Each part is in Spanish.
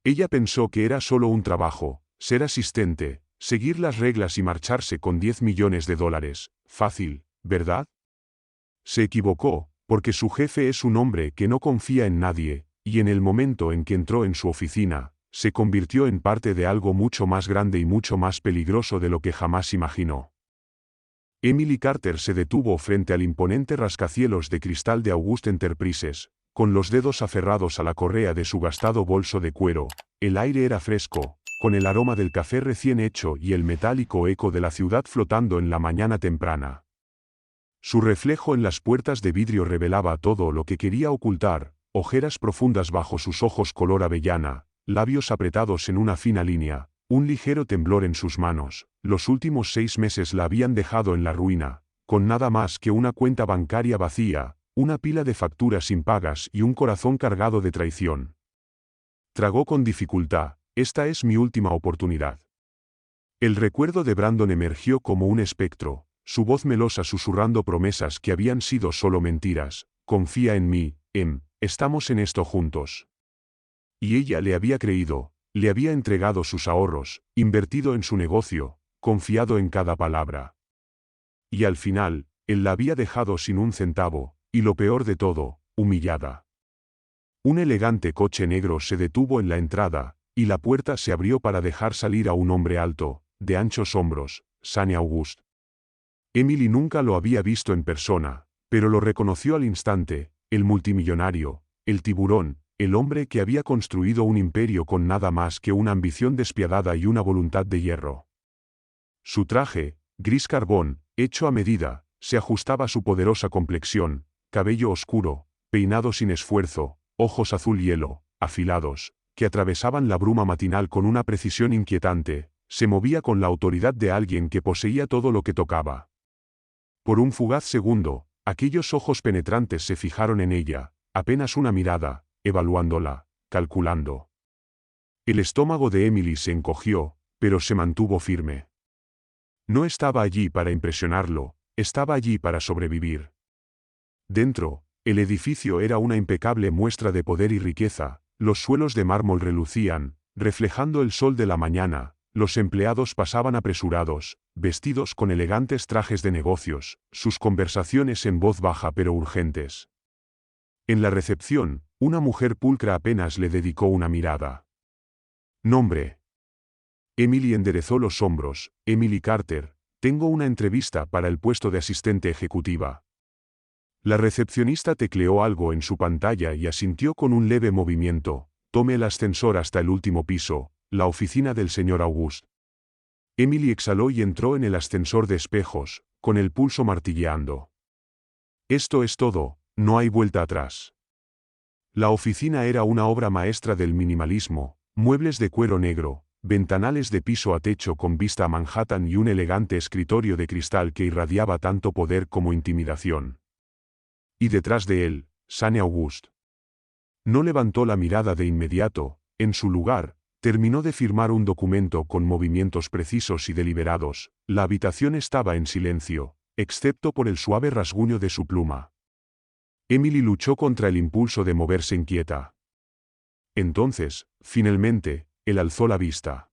Ella pensó que era solo un trabajo, ser asistente, seguir las reglas y marcharse con $10 millones. Fácil, ¿verdad? Se equivocó, porque su jefe es un hombre que no confía en nadie, y en el momento en que entró en su oficina, se convirtió en parte de algo mucho más grande y mucho más peligroso de lo que jamás imaginó. Emily Carter se detuvo frente al imponente rascacielos de cristal de August Enterprises, con los dedos aferrados a la correa de su gastado bolso de cuero. El aire era fresco, con el aroma del café recién hecho y el metálico eco de la ciudad flotando en la mañana temprana. Su reflejo en las puertas de vidrio revelaba todo lo que quería ocultar: ojeras profundas bajo sus ojos color avellana, labios apretados en una fina línea, un ligero temblor en sus manos. Los últimos 6 meses la habían dejado en la ruina, con nada más que una cuenta bancaria vacía, una pila de facturas impagas y un corazón cargado de traición. Tragó con dificultad: esta es mi última oportunidad. El recuerdo de Brandon emergió como un espectro, su voz melosa susurrando promesas que habían sido solo mentiras. Confía en mí, estamos en esto juntos. Y ella le había creído, le había entregado sus ahorros, invertido en su negocio, confiado en cada palabra. Y al final, él la había dejado sin un centavo, y lo peor de todo, humillada. Un elegante coche negro se detuvo en la entrada, y la puerta se abrió para dejar salir a un hombre alto, de anchos hombros, Sane August. Emily nunca lo había visto en persona, pero lo reconoció al instante: el multimillonario, el tiburón, el hombre que había construido un imperio con nada más que una ambición despiadada y una voluntad de hierro. Su traje, gris carbón, hecho a medida, se ajustaba a su poderosa complexión: cabello oscuro, peinado sin esfuerzo, ojos azul hielo, afilados, que atravesaban la bruma matinal con una precisión inquietante. Se movía con la autoridad de alguien que poseía todo lo que tocaba. Por un fugaz segundo, aquellos ojos penetrantes se fijaron en ella, apenas una mirada, evaluándola, calculando. El estómago de Emily se encogió, pero se mantuvo firme. No estaba allí para impresionarlo, estaba allí para sobrevivir. Dentro, el edificio era una impecable muestra de poder y riqueza. Los suelos de mármol relucían, reflejando el sol de la mañana. Los empleados pasaban apresurados, vestidos con elegantes trajes de negocios, sus conversaciones en voz baja pero urgentes. En la recepción, una mujer pulcra apenas le dedicó una mirada. Nombre. Emily enderezó los hombros. Emily Carter, tengo una entrevista para el puesto de asistente ejecutiva. La recepcionista tecleó algo en su pantalla y asintió con un leve movimiento: tome el ascensor hasta el último piso. La oficina del señor August. Emily exhaló y entró en el ascensor de espejos, con el pulso martilleando. Esto es todo, no hay vuelta atrás. La oficina era una obra maestra del minimalismo: muebles de cuero negro, ventanales de piso a techo con vista a Manhattan y un elegante escritorio de cristal que irradiaba tanto poder como intimidación. Y detrás de él, Sane August. No levantó la mirada de inmediato. En su lugar, terminó de firmar un documento con movimientos precisos y deliberados. La habitación estaba en silencio, excepto por el suave rasguño de su pluma. Emily luchó contra el impulso de moverse inquieta. Entonces, finalmente, él alzó la vista.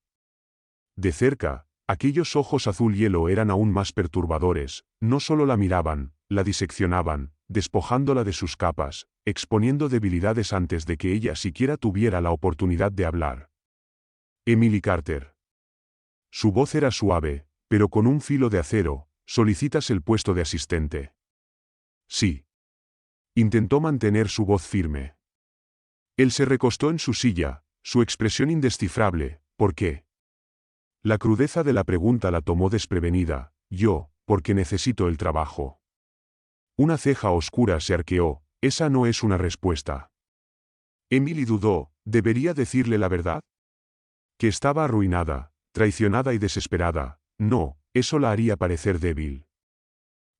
De cerca, aquellos ojos azul hielo eran aún más perturbadores. No solo la miraban, la diseccionaban, despojándola de sus capas, exponiendo debilidades antes de que ella siquiera tuviera la oportunidad de hablar. Emily Carter. Su voz era suave, pero con un filo de acero. ¿Solicitas el puesto de asistente? Sí. Intentó mantener su voz firme. Él se recostó en su silla, su expresión indescifrable. ¿Por qué? La crudeza de la pregunta la tomó desprevenida. Yo, porque necesito el trabajo. Una ceja oscura se arqueó. Esa no es una respuesta. Emily dudó. ¿Debería decirle la verdad? Que estaba arruinada, traicionada y desesperada. No, eso la haría parecer débil.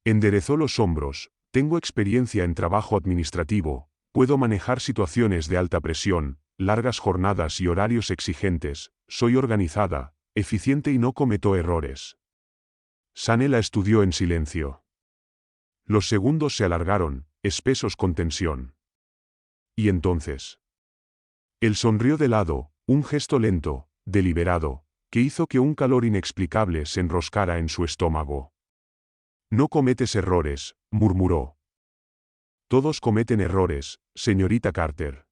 Enderezó los hombros. Tengo experiencia en trabajo administrativo, puedo manejar situaciones de alta presión, largas jornadas y horarios exigentes, soy organizada, eficiente y no cometo errores. Sane la estudió en silencio. Los segundos se alargaron, espesos con tensión. Y entonces. Él sonrió de lado, Un gesto lento, deliberado, que hizo que un calor inexplicable se enroscara en su estómago. No cometes errores, murmuró. Todos cometen errores, señorita Carter.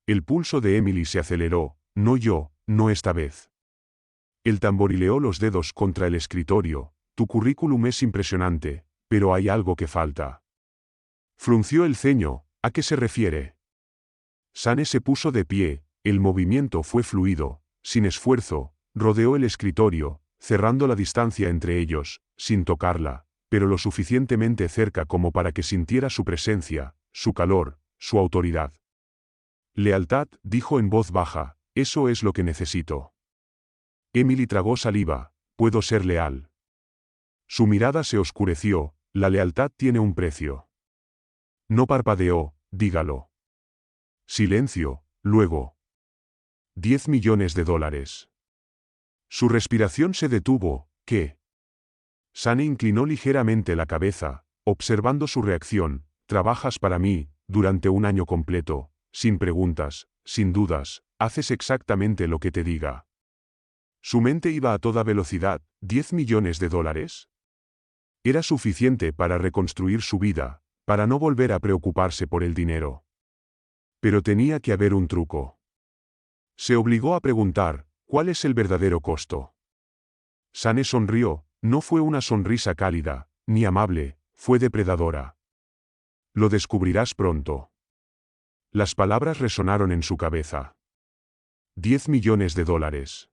El pulso de Emily se aceleró, no yo, no esta vez. Él tamborileó los dedos contra el escritorio. Tu currículum es impresionante, pero hay algo que falta. Frunció el ceño. ¿A qué se refiere? Sane se puso de pie, el movimiento fue fluido, sin esfuerzo, rodeó el escritorio, cerrando la distancia entre ellos, sin tocarla, pero lo suficientemente cerca como para que sintiera su presencia, su calor, su autoridad. Lealtad, dijo en voz baja, eso es lo que necesito. Emily tragó saliva, puedo ser leal. Su mirada se oscureció, la lealtad tiene un precio. No parpadeó, dígalo. Silencio, luego. 10 millones de dólares. Su respiración se detuvo, ¿qué? Sane inclinó ligeramente la cabeza, observando su reacción. Trabajas para mí, durante un año completo, sin preguntas, sin dudas, haces exactamente lo que te diga. Su mente iba a toda velocidad. ¿10 millones de dólares? Era suficiente para reconstruir su vida, para no volver a preocuparse por el dinero. Pero tenía que haber un truco. Se obligó a preguntar, ¿cuál es el verdadero costo? Sane sonrió, no fue una sonrisa cálida, ni amable, fue depredadora. Lo descubrirás pronto. Las palabras resonaron en su cabeza. 10 millones de dólares.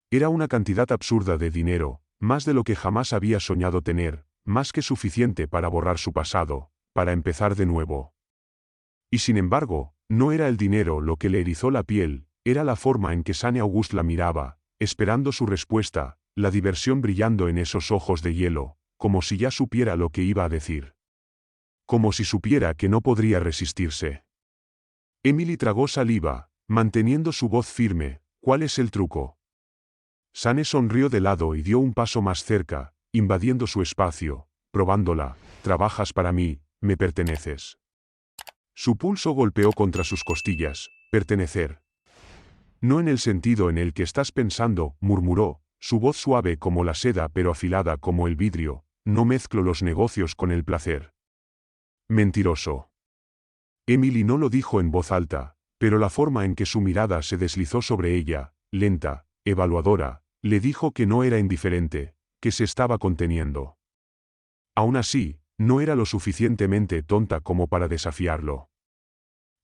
Era una cantidad absurda de dinero, más de lo que jamás había soñado tener, más que suficiente para borrar su pasado, para empezar de nuevo. Y sin embargo, no era el dinero lo que le erizó la piel, era la forma en que Sane August la miraba, esperando su respuesta, la diversión brillando en esos ojos de hielo, como si ya supiera lo que iba a decir. Como si supiera que no podría resistirse. Emily tragó saliva, manteniendo su voz firme. ¿Cuál es el truco? Sane sonrió de lado y dio un paso más cerca, invadiendo su espacio, probándola. Trabajas para mí, me perteneces. Su pulso golpeó contra sus costillas. Pertenecer. No en el sentido en el que estás pensando, murmuró, su voz suave como la seda pero afilada como el vidrio. No mezclo los negocios con el placer. Mentiroso. Emily no lo dijo en voz alta, pero la forma en que su mirada se deslizó sobre ella, lenta, evaluadora, le dijo que no era indiferente, que se estaba conteniendo. Aún así, no era lo suficientemente tonta como para desafiarlo.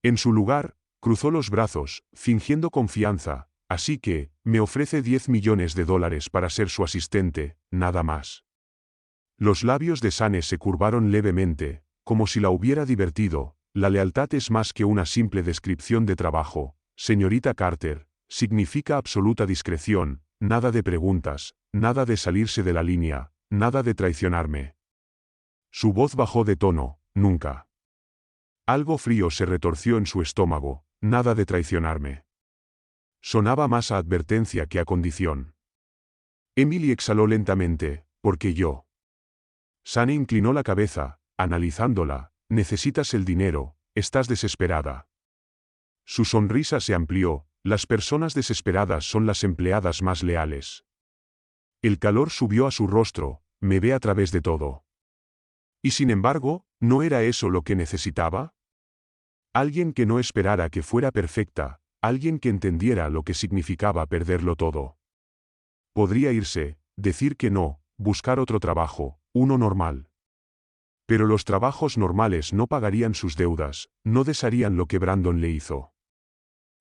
En su lugar, cruzó los brazos, fingiendo confianza, así que, me ofrece 10 millones de dólares para ser su asistente, nada más. Los labios de Sane se curvaron levemente, como si la hubiera divertido. La lealtad es más que una simple descripción de trabajo, señorita Carter, significa absoluta discreción, nada de preguntas, nada de salirse de la línea, nada de traicionarme. Su voz bajó de tono, nunca. Algo frío se retorció en su estómago, nada de traicionarme. Sonaba más a advertencia que a condición. Emily exhaló lentamente, porque yo. Sane inclinó la cabeza, analizándola. Necesitas el dinero, estás desesperada. Su sonrisa se amplió, las personas desesperadas son las empleadas más leales. El calor subió a su rostro, me ve a través de todo. Y sin embargo, ¿no era eso lo que necesitaba? Alguien que no esperara que fuera perfecta, alguien que entendiera lo que significaba perderlo todo. Podría irse, decir que no, buscar otro trabajo, uno normal. Pero los trabajos normales no pagarían sus deudas, no desharían lo que Brandon le hizo.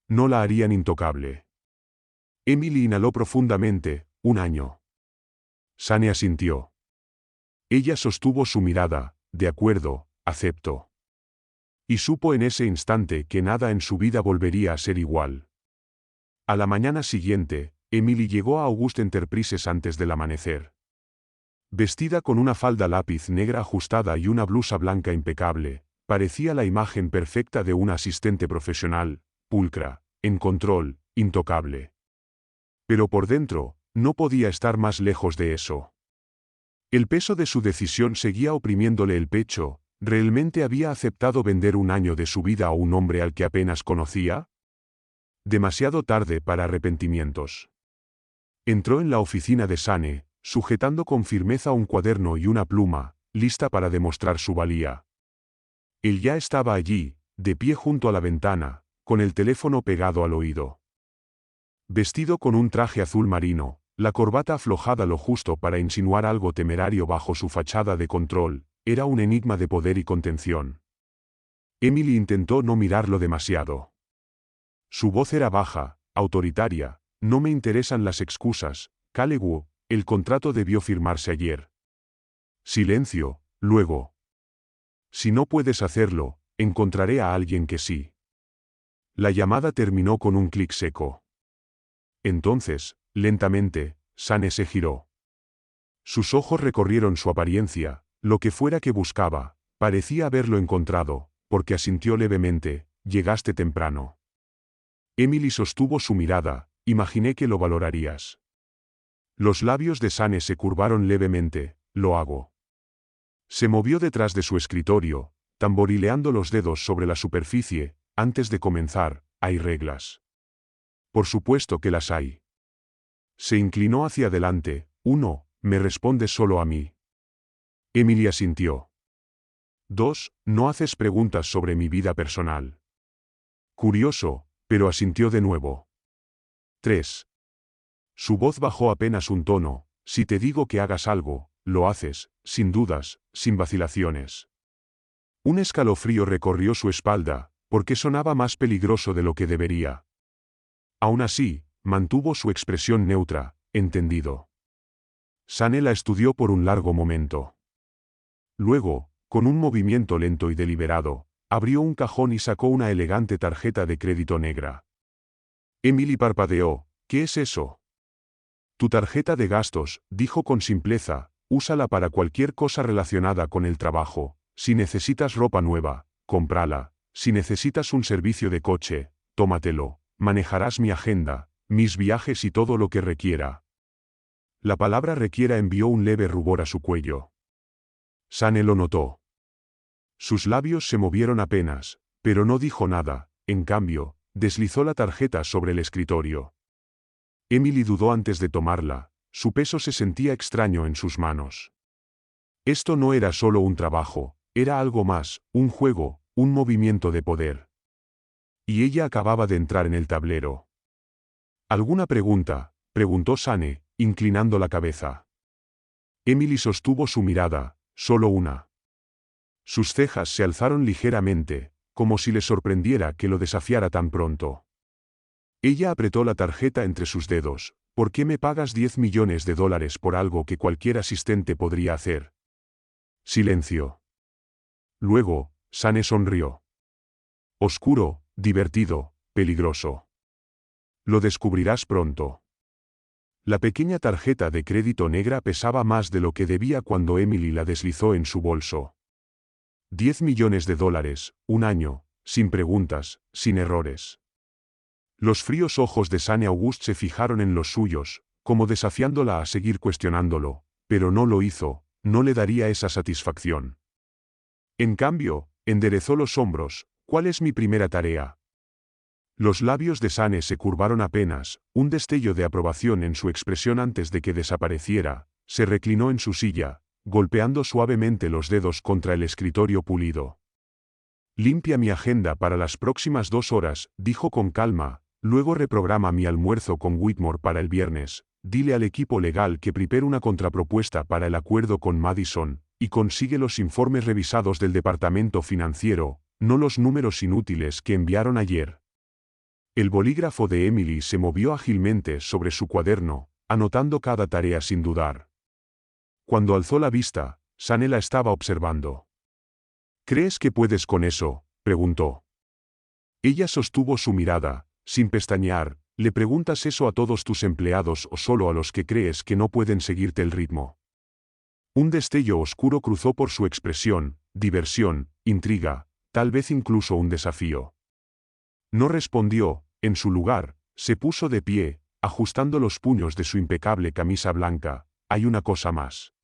No la harían intocable. Emily inhaló profundamente, un año. Sane asintió. Ella sostuvo su mirada, de acuerdo, acepto. Y supo en ese instante que nada en su vida volvería a ser igual. A la mañana siguiente, Emily llegó a August Enterprises antes del amanecer. Vestida con una falda lápiz negra ajustada y una blusa blanca impecable, parecía la imagen perfecta de una asistente profesional, pulcra, en control, intocable. Pero por dentro, no podía estar más lejos de eso. El peso de su decisión seguía oprimiéndole el pecho. ¿Realmente había aceptado vender un año de su vida a un hombre al que apenas conocía? demasiado tarde para arrepentimientos. Entró en la oficina de Sane, sujetando con firmeza un cuaderno y una pluma, lista para demostrar su valía. Él ya estaba allí, de pie junto a la ventana, con el teléfono pegado al oído. Vestido con un traje azul marino, la corbata aflojada lo justo para insinuar algo temerario bajo su fachada de control, era un enigma de poder y contención. Emily intentó no mirarlo demasiado. Su voz era baja, autoritaria. No me interesan las excusas, Kalewu, el contrato debió firmarse ayer. Silencio, luego. Si no puedes hacerlo, encontraré a alguien que sí. La llamada terminó con un clic seco. Entonces, lentamente, Sane se giró. Sus ojos recorrieron su apariencia, lo que fuera que buscaba, parecía haberlo encontrado, porque asintió levemente, llegaste temprano. Emily sostuvo su mirada, imaginé que lo valorarías. Los labios de Sane se curvaron levemente, lo hago. Se movió detrás de su escritorio, tamborileando los dedos sobre la superficie. Antes de comenzar, hay reglas. Por supuesto que las hay. Se inclinó hacia adelante. 1. Me respondes solo a mí. Emily asintió. 2. No haces preguntas sobre mi vida personal. Curioso, pero asintió de nuevo. 3. Su voz bajó apenas un tono. Si te digo que hagas algo, lo haces, sin dudas, sin vacilaciones. Un escalofrío recorrió su espalda, porque sonaba más peligroso de lo que debería. Aún así, mantuvo su expresión neutra, entendido. Sane la estudió por un largo momento. Luego, con un movimiento lento y deliberado, abrió un cajón y sacó una elegante tarjeta de crédito negra. Emily parpadeó. ¿Qué es eso? Tu tarjeta de gastos, dijo con simpleza, úsala para cualquier cosa relacionada con el trabajo. Si necesitas ropa nueva, cómprala. Si necesitas un servicio de coche, tómatelo. Manejarás mi agenda, mis viajes y todo lo que requiera. La palabra requiera envió un leve rubor a su cuello. Sane lo notó. Sus labios se movieron apenas, pero no dijo nada. En cambio, deslizó la tarjeta sobre el escritorio. Emily dudó antes de tomarla. Su peso se sentía extraño en sus manos. Esto no era solo un trabajo, era algo más, un juego, un movimiento de poder. Y ella acababa de entrar en el tablero. ¿Alguna pregunta?, preguntó Sane, inclinando la cabeza. Emily sostuvo su mirada, solo una. Sus cejas se alzaron ligeramente, como si le sorprendiera que lo desafiara tan pronto. Ella apretó la tarjeta entre sus dedos. ¿Por qué me pagas $10 millones por algo que cualquier asistente podría hacer? Silencio. Luego, Sane sonrió. Oscuro, divertido, peligroso. Lo descubrirás pronto. La pequeña tarjeta de crédito negra pesaba más de lo que debía cuando Emily la deslizó en su bolso. $10 millones, un año, sin preguntas, sin errores. Los fríos ojos de Sane August se fijaron en los suyos, como desafiándola a seguir cuestionándolo, pero no lo hizo, no le daría esa satisfacción. En cambio, enderezó los hombros. ¿Cuál es mi primera tarea? Los labios de Sane se curvaron apenas, un destello de aprobación en su expresión antes de que desapareciera. Se reclinó en su silla, golpeando suavemente los dedos contra el escritorio pulido. Limpia mi agenda para las próximas 2 horas, dijo con calma. Luego reprograma mi almuerzo con Whitmore para el viernes. Dile al equipo legal que prepare una contrapropuesta para el acuerdo con Madison, y consigue los informes revisados del departamento financiero, no los números inútiles que enviaron ayer. El bolígrafo de Emily se movió ágilmente sobre su cuaderno, anotando cada tarea sin dudar. Cuando alzó la vista, Sane la estaba observando. ¿Crees que puedes con eso?, preguntó. Ella sostuvo su mirada, sin pestañear. ¿Le preguntas eso a todos tus empleados o solo a los que crees que no pueden seguirte el ritmo? Un destello oscuro cruzó por su expresión, diversión, intriga, tal vez incluso un desafío. No respondió. En su lugar, se puso de pie, ajustando los puños de su impecable camisa blanca. Hay una cosa más.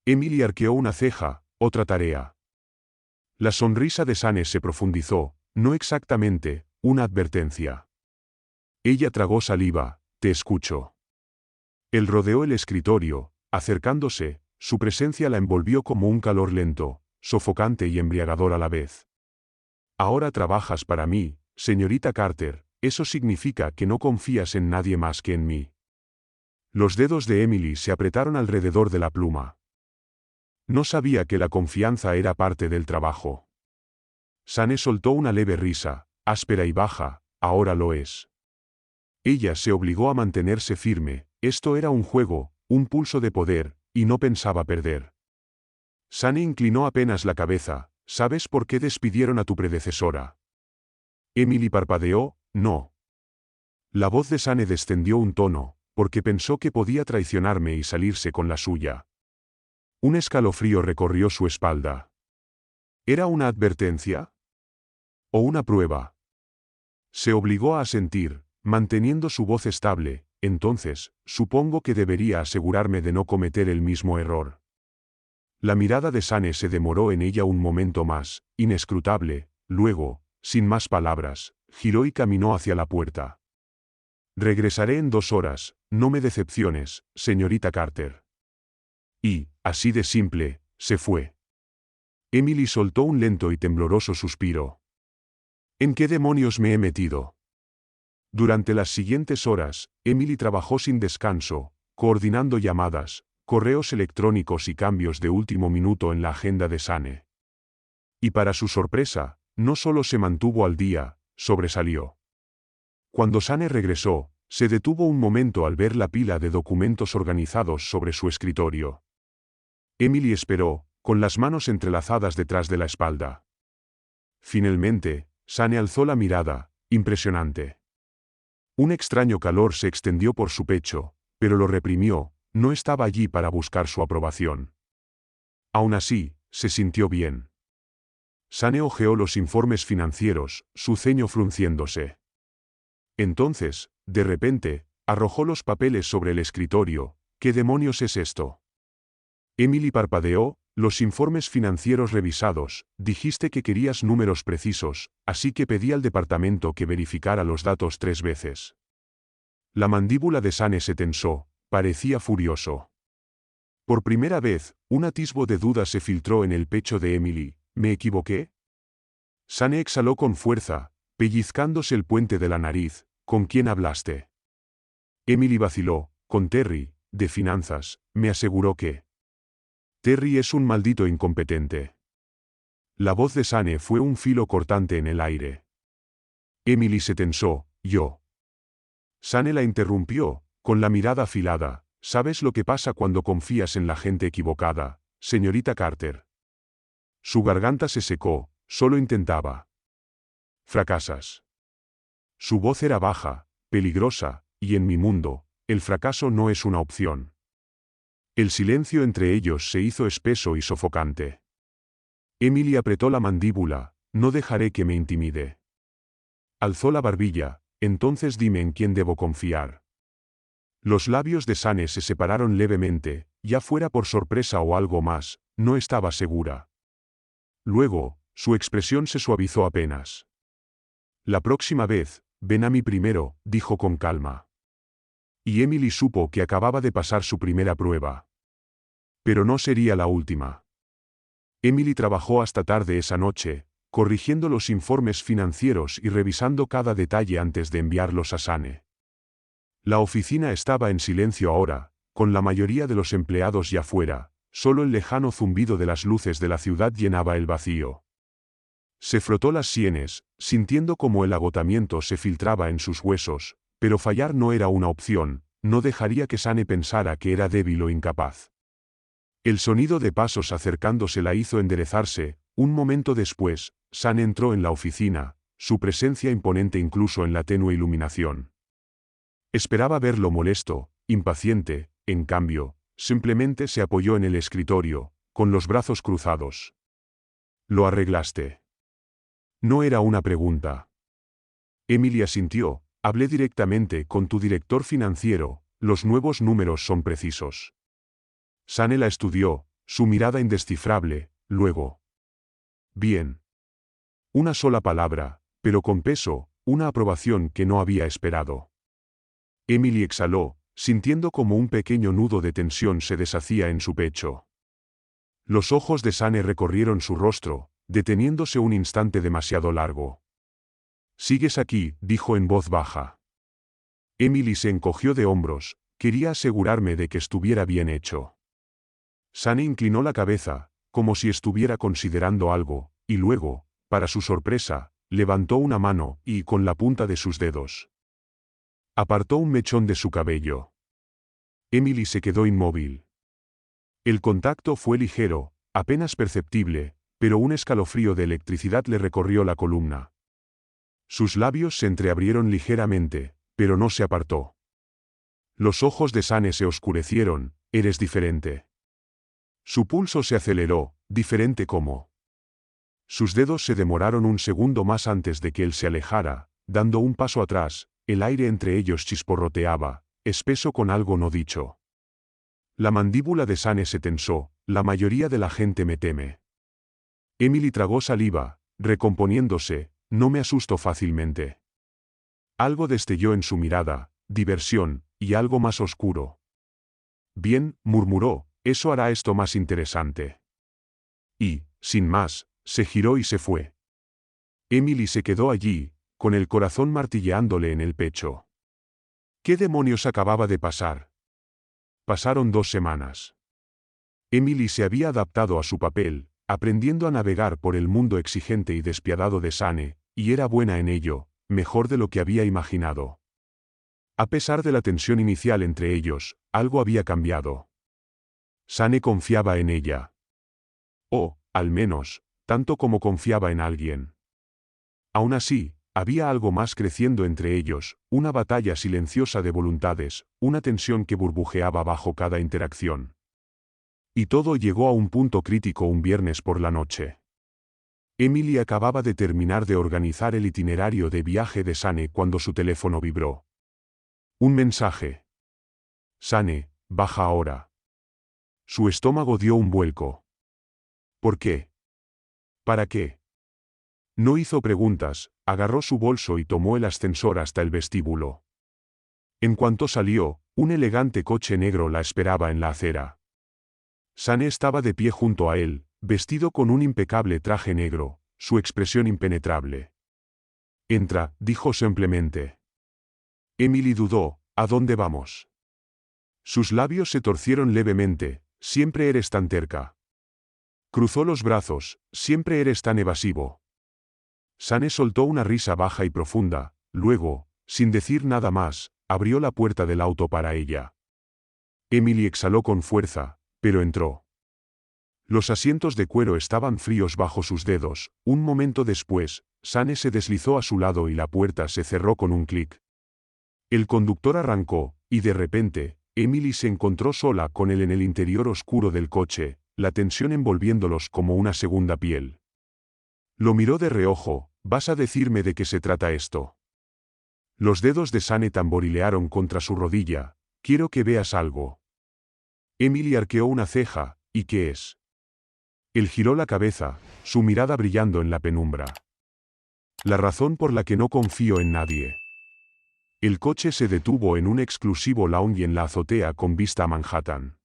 Emily arqueó una ceja. Otra tarea. La sonrisa de Sane se profundizó. No exactamente, una advertencia. Ella tragó saliva. Te escucho. Él rodeó el escritorio, acercándose, su presencia la envolvió como un calor lento, sofocante y embriagador a la vez. Ahora trabajas para mí, señorita Carter, eso significa que no confías en nadie más que en mí. Los dedos de Emily se apretaron alrededor de la pluma. No sabía que la confianza era parte del trabajo. Sane soltó una leve risa, áspera y baja, ahora lo es. Ella se obligó a mantenerse firme, esto era un juego, un pulso de poder, y no pensaba perder. Sane inclinó apenas la cabeza. ¿Sabes por qué despidieron a tu predecesora? Emily parpadeó, no. La voz de Sane descendió un tono, porque pensó que podía traicionarme y salirse con la suya. Un escalofrío recorrió su espalda. ¿Era una advertencia? ¿O una prueba? Se obligó a asentir, manteniendo su voz estable. Entonces, supongo que debería asegurarme de no cometer el mismo error. La mirada de Sane se demoró en ella un momento más, inescrutable, luego, sin más palabras, giró y caminó hacia la puerta. Regresaré en 2 horas, no me decepciones, señorita Carter. Y, así de simple, se fue. Emily soltó un lento y tembloroso suspiro. ¿En qué demonios me he metido? Durante las siguientes horas, Emily trabajó sin descanso, coordinando llamadas, correos electrónicos y cambios de último minuto en la agenda de Sane. Y para su sorpresa, no solo se mantuvo al día, sobresalió. Cuando Sane regresó, se detuvo un momento al ver la pila de documentos organizados sobre su escritorio. Emily esperó, con las manos entrelazadas detrás de la espalda. Finalmente, Sane alzó la mirada, impresionante. Un extraño calor se extendió por su pecho, pero lo reprimió, no estaba allí para buscar su aprobación. Aún así, se sintió bien. Sane hojeó los informes financieros, su ceño frunciéndose. Entonces, de repente, arrojó los papeles sobre el escritorio. ¿Qué demonios es esto? Emily parpadeó. Los informes financieros revisados. Dijiste que querías números precisos, así que pedí al departamento que verificara los datos 3 veces. La mandíbula de Sane se tensó, parecía furioso. Por primera vez, un atisbo de duda se filtró en el pecho de Emily. ¿Me equivoqué? Sane exhaló con fuerza, pellizcándose el puente de la nariz. ¿Con quién hablaste? Emily vaciló. Con Terry, de finanzas, me aseguró que... Terry es un maldito incompetente. La voz de Sane fue un filo cortante en el aire. Emily se tensó. Yo. Sane la interrumpió, con la mirada afilada. ¿Sabes lo que pasa cuando confías en la gente equivocada, señorita Carter? Su garganta se secó, solo intentaba. Fracasas. Su voz era baja, peligrosa, y en mi mundo, el fracaso no es una opción. El silencio entre ellos se hizo espeso y sofocante. Emily apretó la mandíbula. No dejaré que me intimide. Alzó la barbilla. Entonces dime en quién debo confiar. Los labios de Sane se separaron levemente, ya fuera por sorpresa o algo más, no estaba segura. Luego, su expresión se suavizó apenas. La próxima vez, ven a mí primero, dijo con calma. Y Emily supo que acababa de pasar su primera prueba. Pero no sería la última. Emily trabajó hasta tarde esa noche, corrigiendo los informes financieros y revisando cada detalle antes de enviarlos a Sane. La oficina estaba en silencio ahora, con la mayoría de los empleados ya fuera, solo el lejano zumbido de las luces de la ciudad llenaba el vacío. Se frotó las sienes, sintiendo como el agotamiento se filtraba en sus huesos, pero fallar no era una opción, no dejaría que Sane pensara que era débil o incapaz. El sonido de pasos acercándose la hizo enderezarse. Un momento después, Sane entró en la oficina, su presencia imponente incluso en la tenue iluminación. Esperaba verlo molesto, impaciente, en cambio, simplemente se apoyó en el escritorio, con los brazos cruzados. ¿Lo arreglaste? No era una pregunta. Emily asintió. Hablé directamente con tu director financiero, los nuevos números son precisos. Sane la estudió, su mirada indescifrable, luego. Bien. Una sola palabra, pero con peso, una aprobación que no había esperado. Emily exhaló, sintiendo como un pequeño nudo de tensión se deshacía en su pecho. Los ojos de Sane recorrieron su rostro, deteniéndose un instante demasiado largo. «Sigues aquí», dijo en voz baja. Emily se encogió de hombros, quería asegurarme de que estuviera bien hecho. Sane inclinó la cabeza, como si estuviera considerando algo, y luego, para su sorpresa, levantó una mano y, con la punta de sus dedos, apartó un mechón de su cabello. Emily se quedó inmóvil. El contacto fue ligero, apenas perceptible, pero un escalofrío de electricidad le recorrió la columna. Sus labios se entreabrieron ligeramente, pero no se apartó. Los ojos de Sane se oscurecieron. «Eres diferente». Su pulso se aceleró, diferente como. Sus dedos se demoraron un segundo más antes de que él se alejara, dando un paso atrás, el aire entre ellos chisporroteaba, espeso con algo no dicho. La mandíbula de Sane se tensó, «La mayoría de la gente me teme». Emily tragó saliva, recomponiéndose, «No me asusto fácilmente». Algo destelló en su mirada, diversión, y algo más oscuro. «Bien», murmuró, «eso hará esto más interesante». Y, sin más, se giró y se fue. Emily se quedó allí, con el corazón martilleándole en el pecho. ¿Qué demonios acababa de pasar? Pasaron 2 semanas. Emily se había adaptado a su papel, aprendiendo a navegar por el mundo exigente y despiadado de Sane, y era buena en ello, mejor de lo que había imaginado. A pesar de la tensión inicial entre ellos, algo había cambiado. Sane confiaba en ella. O, al menos, tanto como confiaba en alguien. Aún así, había algo más creciendo entre ellos, una batalla silenciosa de voluntades, una tensión que burbujeaba bajo cada interacción. Y todo llegó a un punto crítico un viernes por la noche. Emily acababa de terminar de organizar el itinerario de viaje de Sane cuando su teléfono vibró. Un mensaje. «Sane, baja ahora». Su estómago dio un vuelco. ¿Por qué? ¿Para qué? No hizo preguntas, agarró su bolso y tomó el ascensor hasta el vestíbulo. En cuanto salió, un elegante coche negro la esperaba en la acera. Sane estaba de pie junto a él, vestido con un impecable traje negro, su expresión impenetrable. «Entra», dijo simplemente. Emily dudó, «¿A dónde vamos?» Sus labios se torcieron levemente, «Siempre eres tan terca». Cruzó los brazos, «Siempre eres tan evasivo». Sane soltó una risa baja y profunda, luego, sin decir nada más, abrió la puerta del auto para ella. Emily exhaló con fuerza, pero entró. Los asientos de cuero estaban fríos bajo sus dedos. Un momento después, Sane se deslizó a su lado y la puerta se cerró con un clic. El conductor arrancó, y de repente, Emily se encontró sola con él en el interior oscuro del coche, la tensión envolviéndolos como una segunda piel. Lo miró de reojo. «¿Vas a decirme de qué se trata esto?» Los dedos de Sane tamborilearon contra su rodilla. «Quiero que veas algo». Emily arqueó una ceja. «¿Y qué es?» Él giró la cabeza, su mirada brillando en la penumbra. «La razón por la que no confío en nadie». El coche se detuvo en un exclusivo lounge en la azotea con vista a Manhattan.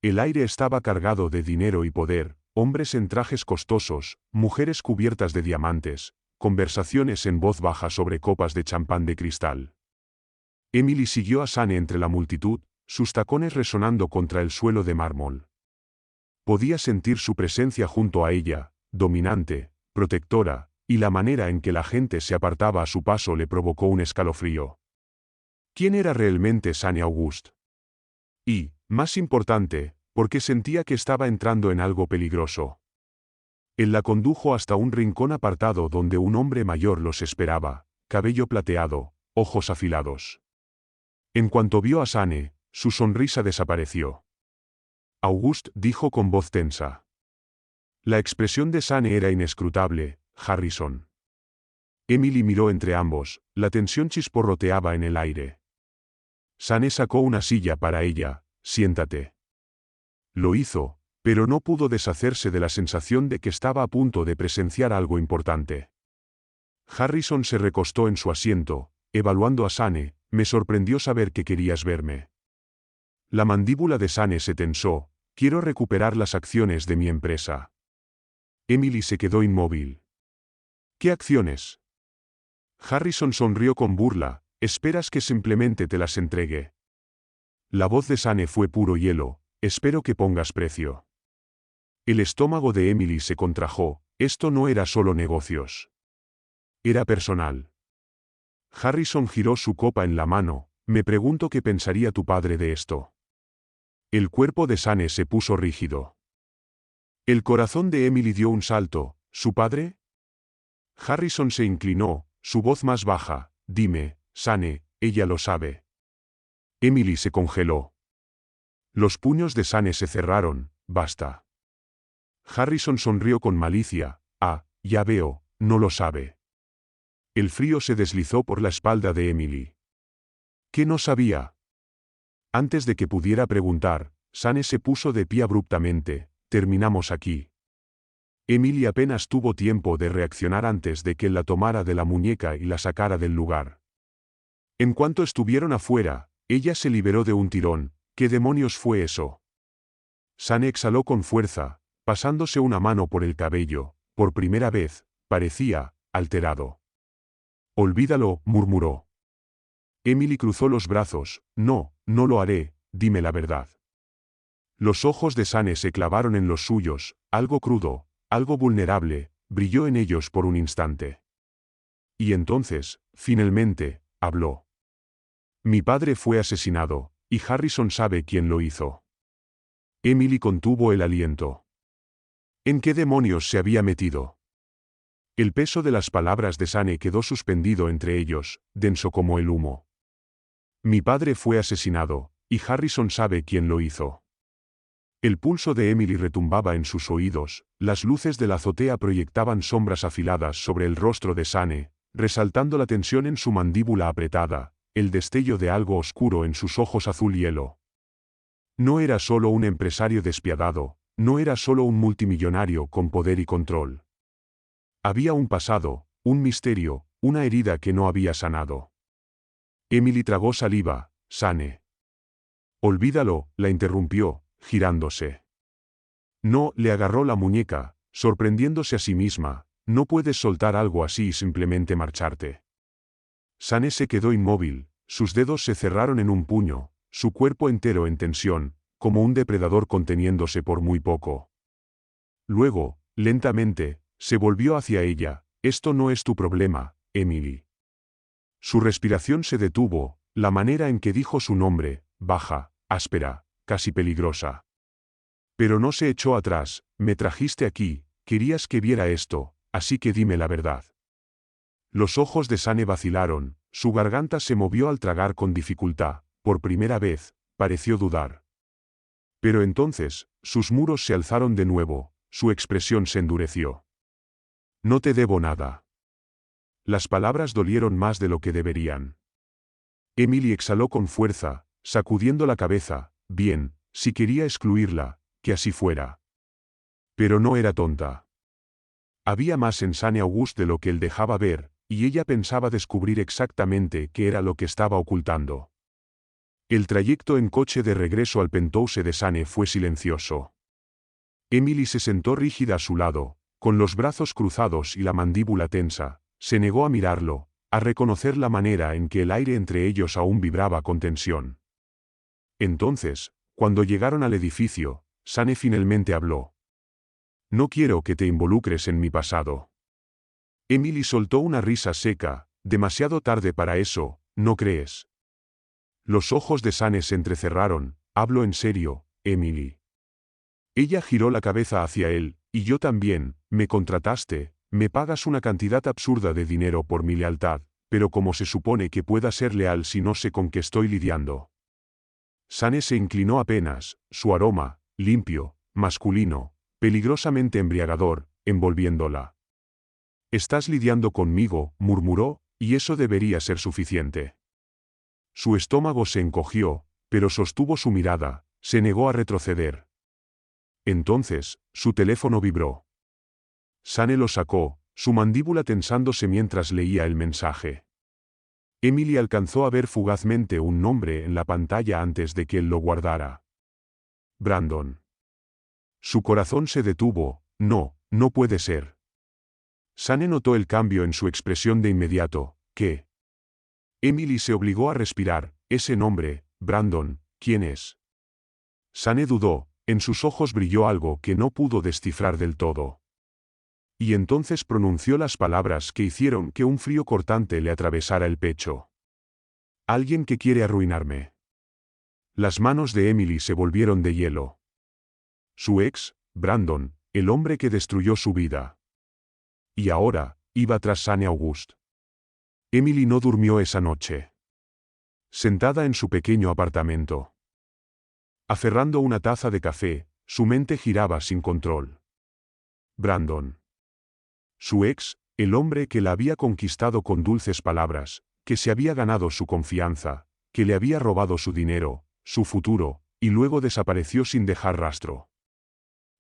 El aire estaba cargado de dinero y poder, hombres en trajes costosos, mujeres cubiertas de diamantes, conversaciones en voz baja sobre copas de champán de cristal. Emily siguió a Sane entre la multitud, sus tacones resonando contra el suelo de mármol. Podía sentir su presencia junto a ella, dominante, protectora, y la manera en que la gente se apartaba a su paso le provocó un escalofrío. ¿Quién era realmente Sane August? Y, más importante, porque sentía que estaba entrando en algo peligroso. Él la condujo hasta un rincón apartado donde un hombre mayor los esperaba, cabello plateado, ojos afilados. En cuanto vio a Sane, su sonrisa desapareció. «August», dijo con voz tensa. La expresión de Sane era inescrutable. «Harrison». Emily miró entre ambos, la tensión chisporroteaba en el aire. Sane sacó una silla para ella. «Siéntate». Lo hizo, pero no pudo deshacerse de la sensación de que estaba a punto de presenciar algo importante. Harrison se recostó en su asiento, evaluando a Sane, me sorprendió saber que querías verme. La mandíbula de Sane se tensó. Quiero recuperar las acciones de mi empresa. Emily se quedó inmóvil. ¿Qué acciones? Harrison sonrió con burla. ¿Esperas que simplemente te las entregue? La voz de Sane fue puro hielo. Espero que pongas precio. El estómago de Emily se contrajo. Esto no era solo negocios. Era personal. Harrison giró su copa en la mano. Me pregunto qué pensaría tu padre de esto. El cuerpo de Sane se puso rígido. El corazón de Emily dio un salto. ¿Su padre? Harrison se inclinó, su voz más baja. Dime, Sane, ella lo sabe. Emily se congeló. Los puños de Sane se cerraron. Basta. Harrison sonrió con malicia. Ah, ya veo, no lo sabe. El frío se deslizó por la espalda de Emily. ¿Qué no sabía? Antes de que pudiera preguntar, Sane se puso de pie abruptamente. Terminamos aquí. Emily apenas tuvo tiempo de reaccionar antes de que él la tomara de la muñeca y la sacara del lugar. En cuanto estuvieron afuera, ella se liberó de un tirón. ¿Qué demonios fue eso? Sane exhaló con fuerza, pasándose una mano por el cabello. Por primera vez, parecía alterado. Olvídalo, murmuró. Emily cruzó los brazos. No, no lo haré, dime la verdad. Los ojos de Sane se clavaron en los suyos, algo crudo, algo vulnerable, brilló en ellos por un instante. Y entonces, finalmente, habló. Mi padre fue asesinado, y Harrison sabe quién lo hizo. Emily contuvo el aliento. ¿En qué demonios se había metido? El peso de las palabras de Sane quedó suspendido entre ellos, denso como el humo. Mi padre fue asesinado, y Harrison sabe quién lo hizo. El pulso de Emily retumbaba en sus oídos, las luces de la azotea proyectaban sombras afiladas sobre el rostro de Sane, resaltando la tensión en su mandíbula apretada, el destello de algo oscuro en sus ojos azul hielo. No era solo un empresario despiadado, no era solo un multimillonario con poder y control. Había un pasado, un misterio, una herida que no había sanado. Emily tragó saliva. Sane. Olvídalo, la interrumpió, girándose. No, le agarró la muñeca, sorprendiéndose a sí misma. No puedes soltar algo así y simplemente marcharte. Sane se quedó inmóvil, sus dedos se cerraron en un puño, su cuerpo entero en tensión, como un depredador conteniéndose por muy poco. Luego, lentamente, se volvió hacia ella. Esto no es tu problema, Emily. Su respiración se detuvo, la manera en que dijo su nombre, baja, áspera, casi peligrosa. Pero no se echó atrás. Me trajiste aquí, querías que viera esto, así que dime la verdad. Los ojos de Sane vacilaron, su garganta se movió al tragar con dificultad, por primera vez, pareció dudar. Pero entonces, sus muros se alzaron de nuevo, su expresión se endureció. No te debo nada. Las palabras dolieron más de lo que deberían. Emily exhaló con fuerza, sacudiendo la cabeza. Bien, si quería excluirla, que así fuera. Pero no era tonta. Había más en Sane Auguste de lo que él dejaba ver, y ella pensaba descubrir exactamente qué era lo que estaba ocultando. El trayecto en coche de regreso al penthouse de Sane fue silencioso. Emily se sentó rígida a su lado, con los brazos cruzados y la mandíbula tensa. Se negó a mirarlo, a reconocer la manera en que el aire entre ellos aún vibraba con tensión. Entonces, cuando llegaron al edificio, Sane finalmente habló. No quiero que te involucres en mi pasado. Emily soltó una risa seca. Demasiado tarde para eso, ¿no crees? Los ojos de Sane se entrecerraron. Hablo en serio, Emily. Ella giró la cabeza hacia él. Y yo también. Me contrataste. Me pagas una cantidad absurda de dinero por mi lealtad, pero ¿cómo se supone que pueda ser leal si no sé con qué estoy lidiando? Sane se inclinó apenas, su aroma, limpio, masculino, peligrosamente embriagador, envolviéndola. Estás lidiando conmigo, murmuró, y eso debería ser suficiente. Su estómago se encogió, pero sostuvo su mirada, se negó a retroceder. Entonces, su teléfono vibró. Sane lo sacó, su mandíbula tensándose mientras leía el mensaje. Emily alcanzó a ver fugazmente un nombre en la pantalla antes de que él lo guardara. Brandon. Su corazón se detuvo. No, no puede ser. Sane notó el cambio en su expresión de inmediato. ¿Qué? Emily se obligó a respirar. Ese nombre, Brandon, ¿quién es? Sane dudó, en sus ojos brilló algo que no pudo descifrar del todo. Y entonces pronunció las palabras que hicieron que un frío cortante le atravesara el pecho. Alguien que quiere arruinarme. Las manos de Emily se volvieron de hielo. Su ex, Brandon, el hombre que destruyó su vida. Y ahora, iba tras Sane August. Emily no durmió esa noche. Sentada en su pequeño apartamento. Aferrando una taza de café, su mente giraba sin control. Brandon. Su ex, el hombre que la había conquistado con dulces palabras, que se había ganado su confianza, que le había robado su dinero, su futuro, y luego desapareció sin dejar rastro.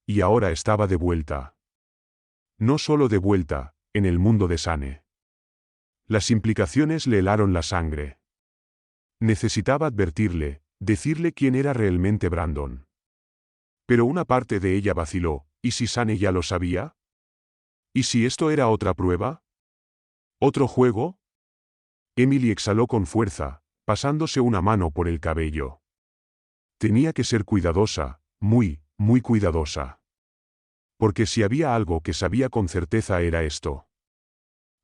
Y ahora estaba de vuelta. No solo de vuelta, en el mundo de Sane. Las implicaciones le helaron la sangre. Necesitaba advertirle, decirle quién era realmente Brandon. Pero una parte de ella vaciló, ¿y si Sane ya lo sabía? ¿Y si esto era otra prueba? ¿Otro juego? Emily exhaló con fuerza, pasándose una mano por el cabello. Tenía que ser cuidadosa, muy, muy cuidadosa. Porque si había algo que sabía con certeza era esto.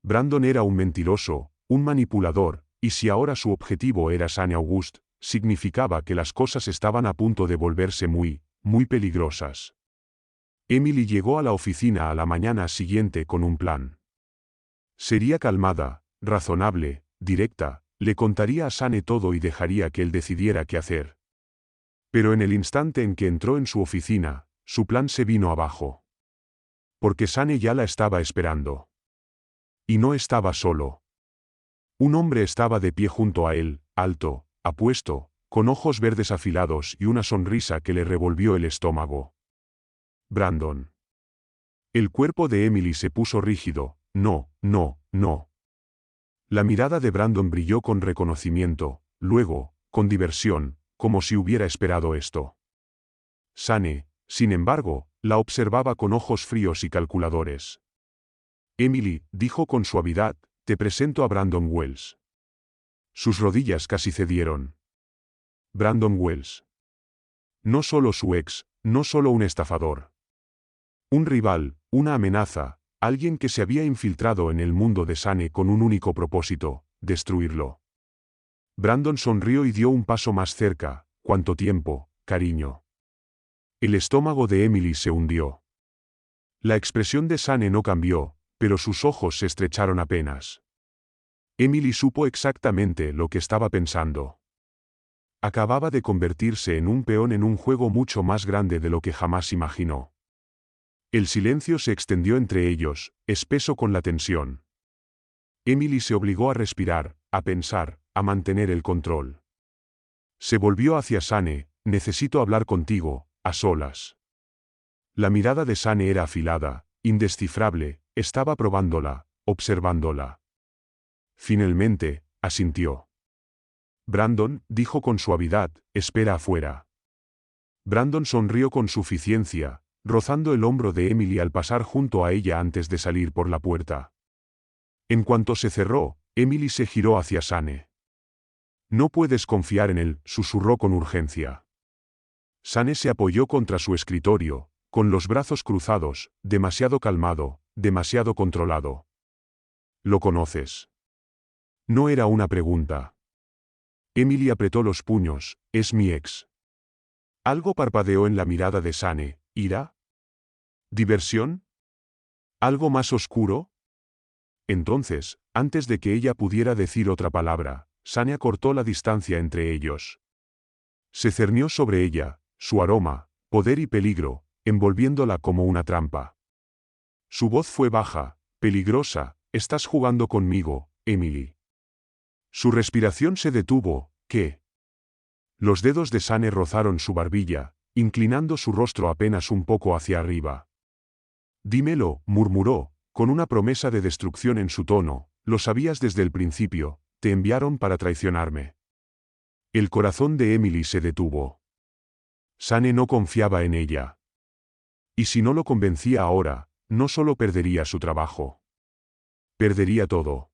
Brandon era un mentiroso, un manipulador, y si ahora su objetivo era Sane August, significaba que las cosas estaban a punto de volverse muy, muy peligrosas. Emily llegó a la oficina a la mañana siguiente con un plan. Sería calmada, razonable, directa, le contaría a Sane todo y dejaría que él decidiera qué hacer. Pero en el instante en que entró en su oficina, su plan se vino abajo. Porque Sane ya la estaba esperando. Y no estaba solo. Un hombre estaba de pie junto a él, alto, apuesto, con ojos verdes afilados y una sonrisa que le revolvió el estómago. Brandon. El cuerpo de Emily se puso rígido. No, no, no. La mirada de Brandon brilló con reconocimiento, luego, con diversión, como si hubiera esperado esto. Sane, sin embargo, la observaba con ojos fríos y calculadores. Emily, dijo con suavidad, te presento a Brandon Wells. Sus rodillas casi cedieron. Brandon Wells. No solo su ex, no solo un estafador. Un rival, una amenaza, alguien que se había infiltrado en el mundo de Sane con un único propósito, destruirlo. Brandon sonrió y dio un paso más cerca. ¿Cuánto tiempo, cariño? El estómago de Emily se hundió. La expresión de Sane no cambió, pero sus ojos se estrecharon apenas. Emily supo exactamente lo que estaba pensando. Acababa de convertirse en un peón en un juego mucho más grande de lo que jamás imaginó. El silencio se extendió entre ellos, espeso con la tensión. Emily se obligó a respirar, a pensar, a mantener el control. Se volvió hacia Sane. Necesito hablar contigo, a solas. La mirada de Sane era afilada, indescifrable, estaba probándola, observándola. Finalmente, asintió. Brandon, dijo con suavidad, espera afuera. Brandon sonrió con suficiencia, rozando el hombro de Emily al pasar junto a ella antes de salir por la puerta. En cuanto se cerró, Emily se giró hacia Sane. No puedes confiar en él, susurró con urgencia. Sane se apoyó contra su escritorio, con los brazos cruzados, demasiado calmado, demasiado controlado. ¿Lo conoces? No era una pregunta. Emily apretó los puños, es mi ex. Algo parpadeó en la mirada de Sane. ¿Ira? ¿Diversión? ¿Algo más oscuro? Entonces, antes de que ella pudiera decir otra palabra, Sane acortó la distancia entre ellos. Se cernió sobre ella, su aroma, poder y peligro, envolviéndola como una trampa. Su voz fue baja, peligrosa, estás jugando conmigo, Emily. Su respiración se detuvo. ¿Qué? Los dedos de Sane rozaron su barbilla, inclinando su rostro apenas un poco hacia arriba. Dímelo, murmuró, con una promesa de destrucción en su tono, lo sabías desde el principio, te enviaron para traicionarme. El corazón de Emily se detuvo. Sane no confiaba en ella. Y si no lo convencía ahora, no solo perdería su trabajo. Perdería todo.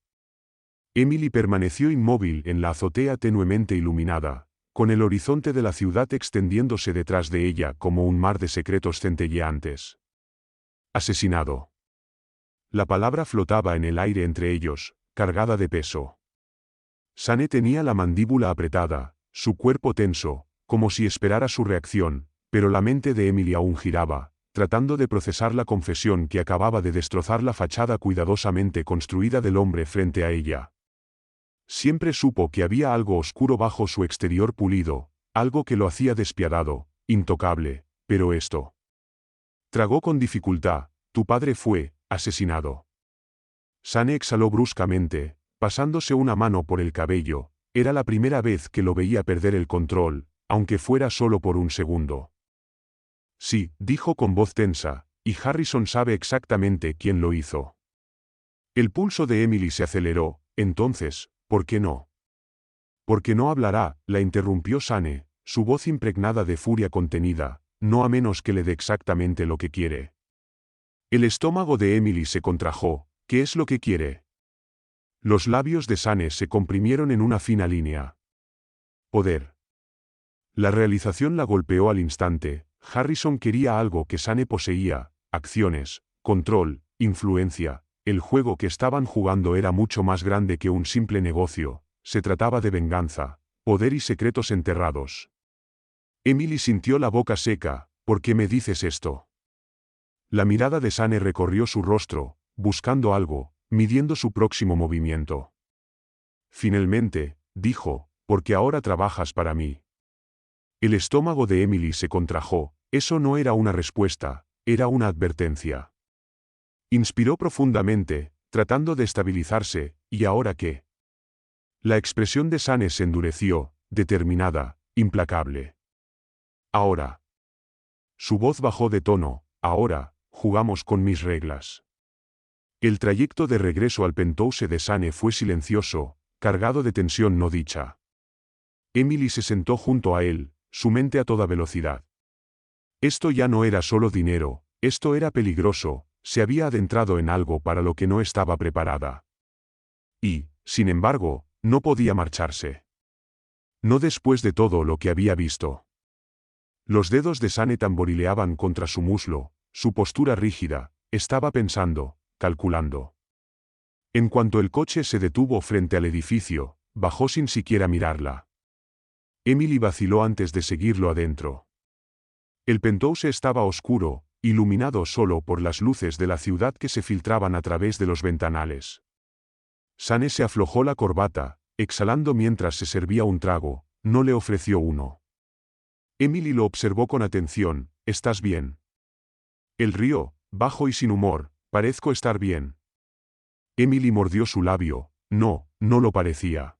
Emily permaneció inmóvil en la azotea tenuemente iluminada, con el horizonte de la ciudad extendiéndose detrás de ella como un mar de secretos centelleantes. Asesinado. La palabra flotaba en el aire entre ellos, cargada de peso. Sane tenía la mandíbula apretada, su cuerpo tenso, como si esperara su reacción, pero la mente de Emily aún giraba, tratando de procesar la confesión que acababa de destrozar la fachada cuidadosamente construida del hombre frente a ella. Siempre supo que había algo oscuro bajo su exterior pulido, algo que lo hacía despiadado, intocable, pero esto. Tragó con dificultad, tu padre fue asesinado. Sane exhaló bruscamente, pasándose una mano por el cabello, era la primera vez que lo veía perder el control, aunque fuera solo por un segundo. Sí, dijo con voz tensa, y Harrison sabe exactamente quién lo hizo. El pulso de Emily se aceleró, entonces, ¿por qué no? ¿Por qué no hablará?, la interrumpió Sane, su voz impregnada de furia contenida, no a menos que le dé exactamente lo que quiere. El estómago de Emily se contrajo, ¿qué es lo que quiere? Los labios de Sane se comprimieron en una fina línea. Poder. La realización la golpeó al instante. Harrison quería algo que Sane poseía, acciones, control, influencia. El juego que estaban jugando era mucho más grande que un simple negocio, se trataba de venganza, poder y secretos enterrados. Emily sintió la boca seca, ¿por qué me dices esto? La mirada de Sane recorrió su rostro, buscando algo, midiendo su próximo movimiento. Finalmente, dijo, porque ahora trabajas para mí. El estómago de Emily se contrajo, eso no era una respuesta, era una advertencia. Inspiró profundamente, tratando de estabilizarse, ¿y ahora qué? La expresión de Sane se endureció, determinada, implacable. Ahora. Su voz bajó de tono, ahora, jugamos con mis reglas. El trayecto de regreso al penthouse de Sane fue silencioso, cargado de tensión no dicha. Emily se sentó junto a él, su mente a toda velocidad. Esto ya no era solo dinero, esto era peligroso, se había adentrado en algo para lo que no estaba preparada. Y, sin embargo, no podía marcharse. No después de todo lo que había visto. Los dedos de Sane tamborileaban contra su muslo, su postura rígida, estaba pensando, calculando. En cuanto el coche se detuvo frente al edificio, bajó sin siquiera mirarla. Emily vaciló antes de seguirlo adentro. El penthouse estaba oscuro, iluminado solo por las luces de la ciudad que se filtraban a través de los ventanales. Sane se aflojó la corbata, exhalando mientras se servía un trago, no le ofreció uno. Emily lo observó con atención, ¿estás bien? Él rió, bajo y sin humor, parezco estar bien. Emily mordió su labio, no, no lo parecía.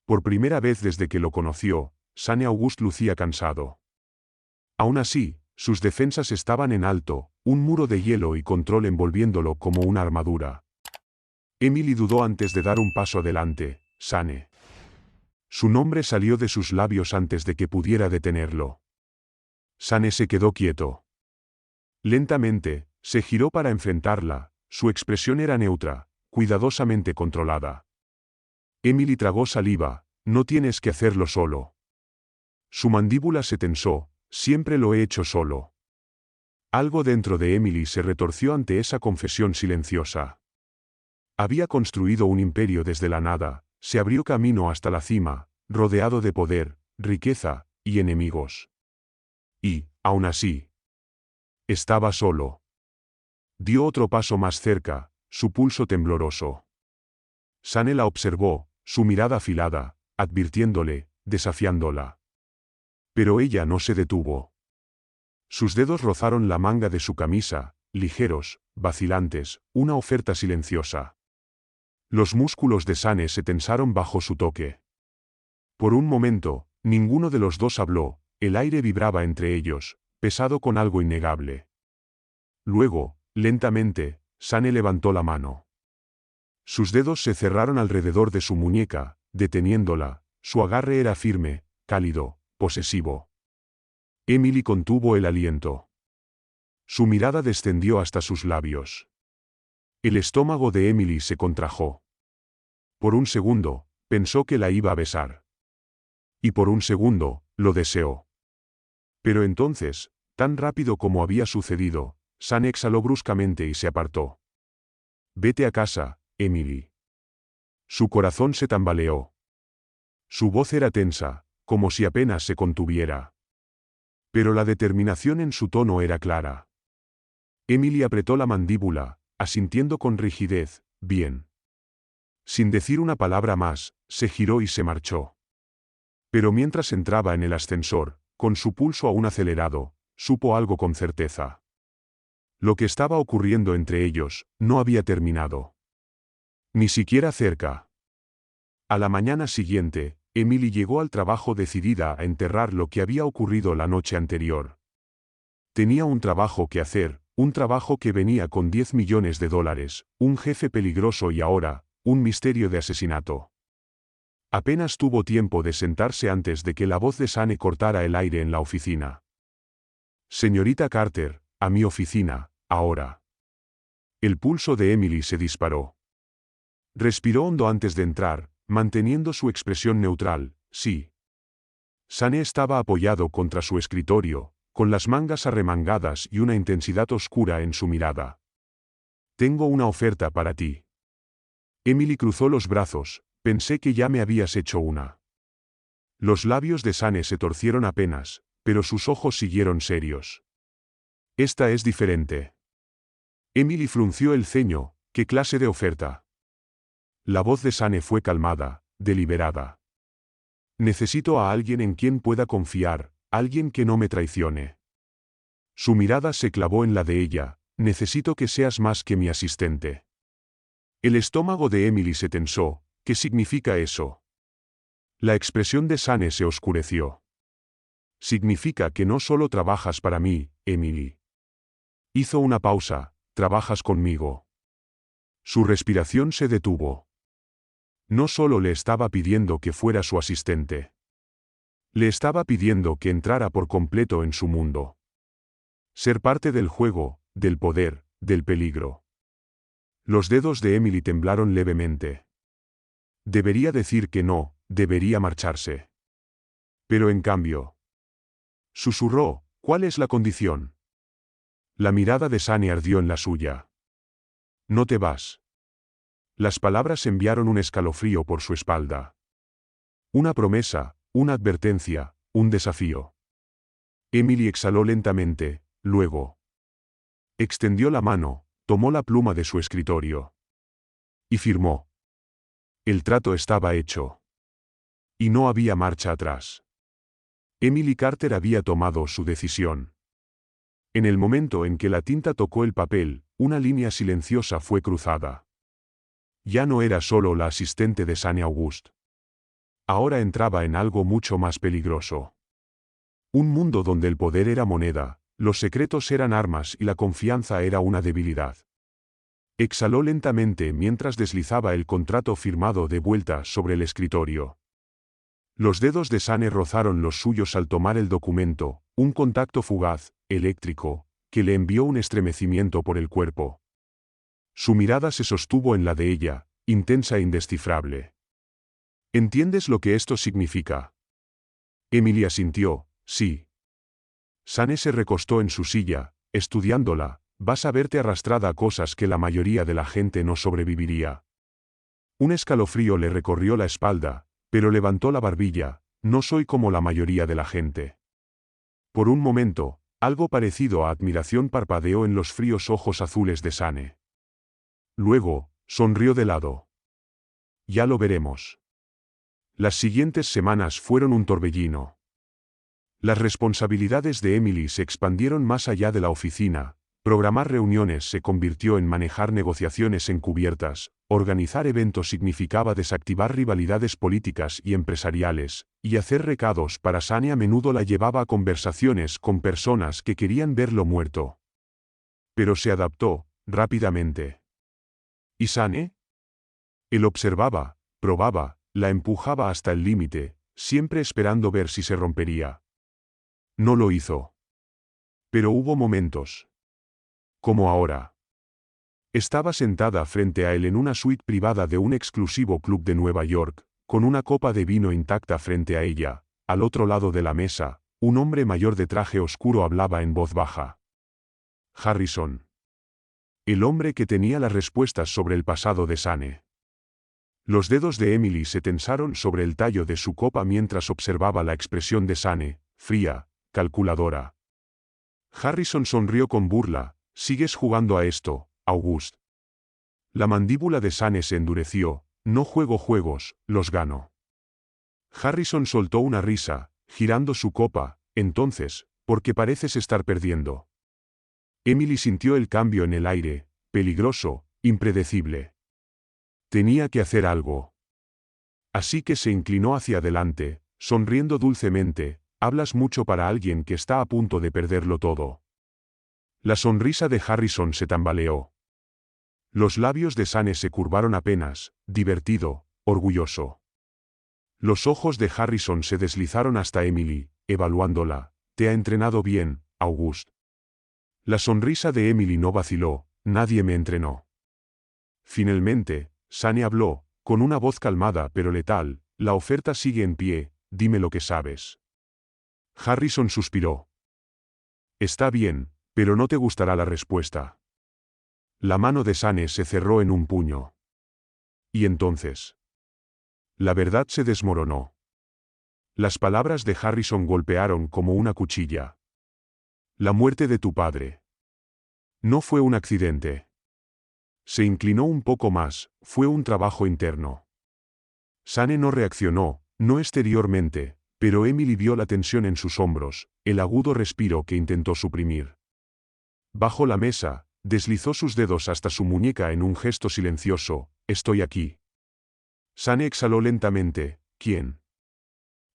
Por primera vez desde que lo conoció, Sane August lucía cansado. Aún así, sus defensas estaban en alto, un muro de hielo y control envolviéndolo como una armadura. Emily dudó antes de dar un paso adelante, Sane. Su nombre salió de sus labios antes de que pudiera detenerlo. Sane se quedó quieto. Lentamente, se giró para enfrentarla, su expresión era neutra, cuidadosamente controlada. Emily tragó saliva, no tienes que hacerlo solo. Su mandíbula se tensó, siempre lo he hecho solo. Algo dentro de Emily se retorció ante esa confesión silenciosa. Había construido un imperio desde la nada, se abrió camino hasta la cima, rodeado de poder, riqueza, y enemigos. Y, aún así, estaba solo. Dio otro paso más cerca, su pulso tembloroso. Sane la observó, su mirada afilada, advirtiéndole, desafiándola. Pero ella no se detuvo. Sus dedos rozaron la manga de su camisa, ligeros, vacilantes, una oferta silenciosa. Los músculos de Sane se tensaron bajo su toque. Por un momento, ninguno de los dos habló, el aire vibraba entre ellos, pesado con algo innegable. Luego, lentamente, Sane levantó la mano. Sus dedos se cerraron alrededor de su muñeca, deteniéndola. Su agarre era firme, cálido, posesivo. Emily contuvo el aliento. Su mirada descendió hasta sus labios. El estómago de Emily se contrajo. Por un segundo, pensó que la iba a besar. Y por un segundo, lo deseó. Pero entonces, tan rápido como había sucedido, Sane exhaló bruscamente y se apartó. Vete a casa, Emily. Su corazón se tambaleó. Su voz era tensa, como si apenas se contuviera. Pero la determinación en su tono era clara. Emily apretó la mandíbula, asintiendo con rigidez, bien. Sin decir una palabra más, se giró y se marchó. Pero mientras entraba en el ascensor, con su pulso aún acelerado, supo algo con certeza. Lo que estaba ocurriendo entre ellos, no había terminado. Ni siquiera cerca. A la mañana siguiente, Emily llegó al trabajo decidida a enterrar lo que había ocurrido la noche anterior. Tenía un trabajo que hacer, un trabajo que venía con $10 millones, un jefe peligroso y ahora, un misterio de asesinato. Apenas tuvo tiempo de sentarse antes de que la voz de Sane cortara el aire en la oficina. Señorita Carter, a mi oficina, ahora. El pulso de Emily se disparó. Respiró hondo antes de entrar, manteniendo su expresión neutral, sí. Sane estaba apoyado contra su escritorio, con las mangas arremangadas y una intensidad oscura en su mirada. Tengo una oferta para ti. Emily cruzó los brazos, pensé que ya me habías hecho una. Los labios de Sane se torcieron apenas, pero sus ojos siguieron serios. Esta es diferente. Emily frunció el ceño, ¿qué clase de oferta? La voz de Sane fue calmada, deliberada. Necesito a alguien en quien pueda confiar, alguien que no me traicione. Su mirada se clavó en la de ella, necesito que seas más que mi asistente. El estómago de Emily se tensó, ¿qué significa eso? La expresión de Sane se oscureció. Significa que no solo trabajas para mí, Emily. Hizo una pausa, trabajas conmigo. Su respiración se detuvo. No solo le estaba pidiendo que fuera su asistente. Le estaba pidiendo que entrara por completo en su mundo. Ser parte del juego, del poder, del peligro. Los dedos de Emily temblaron levemente. Debería decir que no, debería marcharse. Pero en cambio. Susurró, ¿cuál es la condición? La mirada de Sane ardió en la suya. No te vas. Las palabras enviaron un escalofrío por su espalda. Una promesa, una advertencia, un desafío. Emily exhaló lentamente, luego. Extendió la mano, tomó la pluma de su escritorio. Y firmó. El trato estaba hecho. Y no había marcha atrás. Emily Carter había tomado su decisión. En el momento en que la tinta tocó el papel, una línea silenciosa fue cruzada. Ya no era solo la asistente de Sane August. Ahora entraba en algo mucho más peligroso. Un mundo donde el poder era moneda, los secretos eran armas y la confianza era una debilidad. Exhaló lentamente mientras deslizaba el contrato firmado de vuelta sobre el escritorio. Los dedos de Sane rozaron los suyos al tomar el documento, un contacto fugaz, eléctrico, que le envió un estremecimiento por el cuerpo. Su mirada se sostuvo en la de ella, intensa e indescifrable. ¿Entiendes lo que esto significa? Emily asintió, sí. Sane se recostó en su silla, estudiándola, vas a verte arrastrada a cosas que la mayoría de la gente no sobreviviría. Un escalofrío le recorrió la espalda, pero levantó la barbilla, no soy como la mayoría de la gente. Por un momento, algo parecido a admiración parpadeó en los fríos ojos azules de Sane. Luego, sonrió de lado. Ya lo veremos. Las siguientes semanas fueron un torbellino. Las responsabilidades de Emily se expandieron más allá de la oficina. Programar reuniones se convirtió en manejar negociaciones encubiertas, organizar eventos significaba desactivar rivalidades políticas y empresariales, y hacer recados para Sane a menudo la llevaba a conversaciones con personas que querían verlo muerto. Pero se adaptó, rápidamente. ¿Y Sane? Él observaba, probaba, la empujaba hasta el límite, siempre esperando ver si se rompería. No lo hizo. Pero hubo momentos. Como ahora. Estaba sentada frente a él en una suite privada de un exclusivo club de Nueva York, con una copa de vino intacta frente a ella. Al otro lado de la mesa, un hombre mayor de traje oscuro hablaba en voz baja. Harrison. El hombre que tenía las respuestas sobre el pasado de Sane. Los dedos de Emily se tensaron sobre el tallo de su copa mientras observaba la expresión de Sane, fría, calculadora. Harrison sonrió con burla. ¿Sigues jugando a esto, August? La mandíbula de Sane se endureció. No juego juegos, los gano. Harrison soltó una risa, girando su copa. Entonces, ¿por qué pareces estar perdiendo? Emily sintió el cambio en el aire, peligroso, impredecible. Tenía que hacer algo. Así que se inclinó hacia adelante, sonriendo dulcemente. Hablas mucho para alguien que está a punto de perderlo todo. La sonrisa de Harrison se tambaleó. Los labios de Sane se curvaron apenas, divertido, orgulloso. Los ojos de Harrison se deslizaron hasta Emily, evaluándola. Te ha entrenado bien, August. La sonrisa de Emily no vaciló. Nadie me entrenó. Finalmente, Sane habló, con una voz calmada pero letal. La oferta sigue en pie, dime lo que sabes. Harrison suspiró. Está bien, pero no te gustará la respuesta. La mano de Sane se cerró en un puño. Y entonces. La verdad se desmoronó. Las palabras de Harrison golpearon como una cuchilla. La muerte de tu padre. No fue un accidente. Se inclinó un poco más, fue un trabajo interno. Sane no reaccionó, no exteriormente, pero Emily vio la tensión en sus hombros, el agudo respiro que intentó suprimir. Bajo la mesa, deslizó sus dedos hasta su muñeca en un gesto silencioso. Estoy aquí. Sane exhaló lentamente. ¿Quién?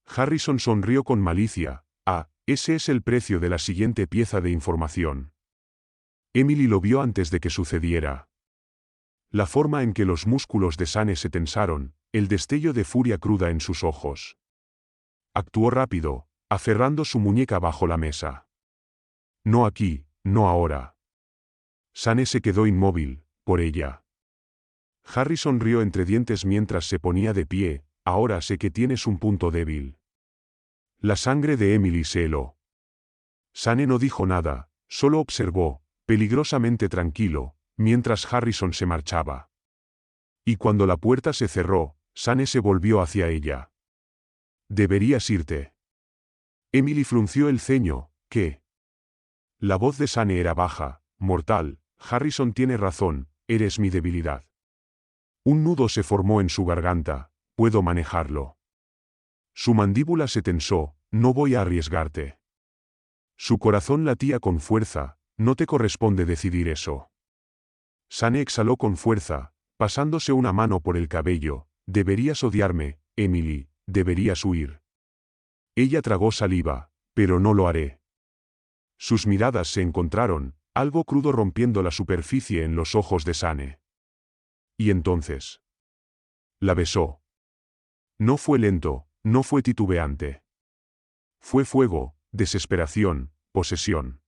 Harrison sonrió con malicia. Ah, ese es el precio de la siguiente pieza de información. Emily lo vio antes de que sucediera. La forma en que los músculos de Sane se tensaron, el destello de furia cruda en sus ojos. Actuó rápido, aferrando su muñeca bajo la mesa. No aquí, no ahora. Sane se quedó inmóvil, por ella. Harrison rió entre dientes mientras se ponía de pie. Ahora sé que tienes un punto débil. La sangre de Emily se heló. Sane no dijo nada, solo observó, peligrosamente tranquilo, mientras Harrison se marchaba. Y cuando la puerta se cerró, Sane se volvió hacia ella. Deberías irte. Emily frunció el ceño. ¿Qué? La voz de Sane era baja, mortal. Harrison tiene razón, eres mi debilidad. Un nudo se formó en su garganta. Puedo manejarlo. Su mandíbula se tensó. No voy a arriesgarte. Su corazón latía con fuerza. No te corresponde decidir eso. Sane exhaló con fuerza, pasándose una mano por el cabello. Deberías odiarme, Emily, deberías huir. Ella tragó saliva, pero no lo haré. Sus miradas se encontraron, algo crudo rompiendo la superficie en los ojos de Sane. Y entonces. La besó. No fue lento, no fue titubeante. Fue fuego, desesperación, posesión.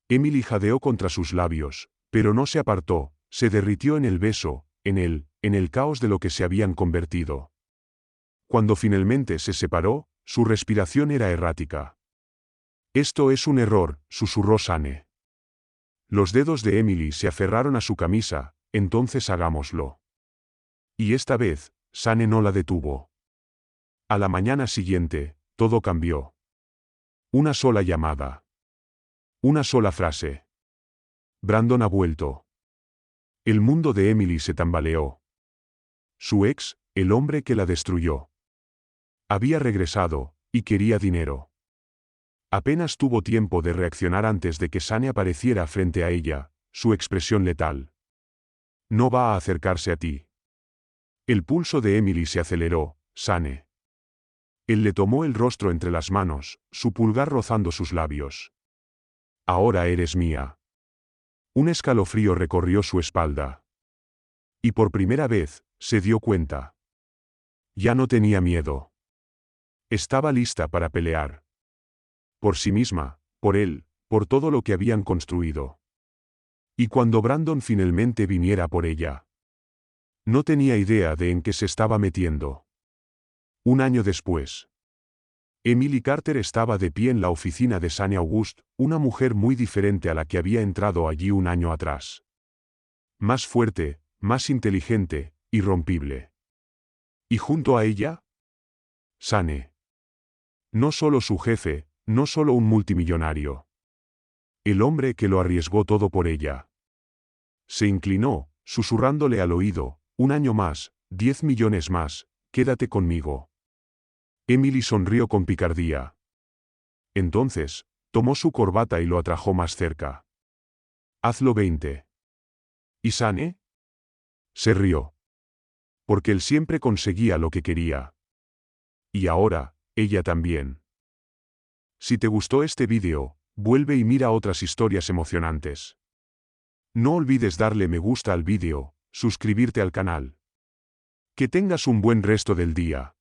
Emily jadeó contra sus labios, pero no se apartó, se derritió en el beso, en el caos de lo que se habían convertido. Cuando finalmente se separó, su respiración era errática. Esto es un error, susurró Sane. Los dedos de Emily se aferraron a su camisa. Entonces hagámoslo. Y esta vez, Sane no la detuvo. A la mañana siguiente, todo cambió. Una sola llamada. Una sola frase. Brandon ha vuelto. El mundo de Emily se tambaleó. Su ex, el hombre que la destruyó. Había regresado, y quería dinero. Apenas tuvo tiempo de reaccionar antes de que Sane apareciera frente a ella, su expresión letal. No va a acercarse a ti. El pulso de Emily se aceleró. Sane. Él le tomó el rostro entre las manos, su pulgar rozando sus labios. Ahora eres mía. Un escalofrío recorrió su espalda. Y por primera vez, se dio cuenta. Ya no tenía miedo. Estaba lista para pelear. Por sí misma, por él, por todo lo que habían construido. Y cuando Brandon finalmente viniera por ella, no tenía idea de en qué se estaba metiendo. Un año después, Emily Carter estaba de pie en la oficina de Sane Auguste, una mujer muy diferente a la que había entrado allí un año atrás. Más fuerte, más inteligente, irrompible. Y junto a ella, Sane. No solo su jefe, no solo un multimillonario. El hombre que lo arriesgó todo por ella. Se inclinó, susurrándole al oído, 1 año más, 10 millones más, quédate conmigo. Emily sonrió con picardía. Entonces, tomó su corbata y lo atrajo más cerca. Hazlo 20. ¿Y Sane? Se rió. Porque él siempre conseguía lo que quería. Y ahora, ella también. Si te gustó este vídeo, vuelve y mira otras historias emocionantes. No olvides darle me gusta al vídeo, suscribirte al canal. Que tengas un buen resto del día.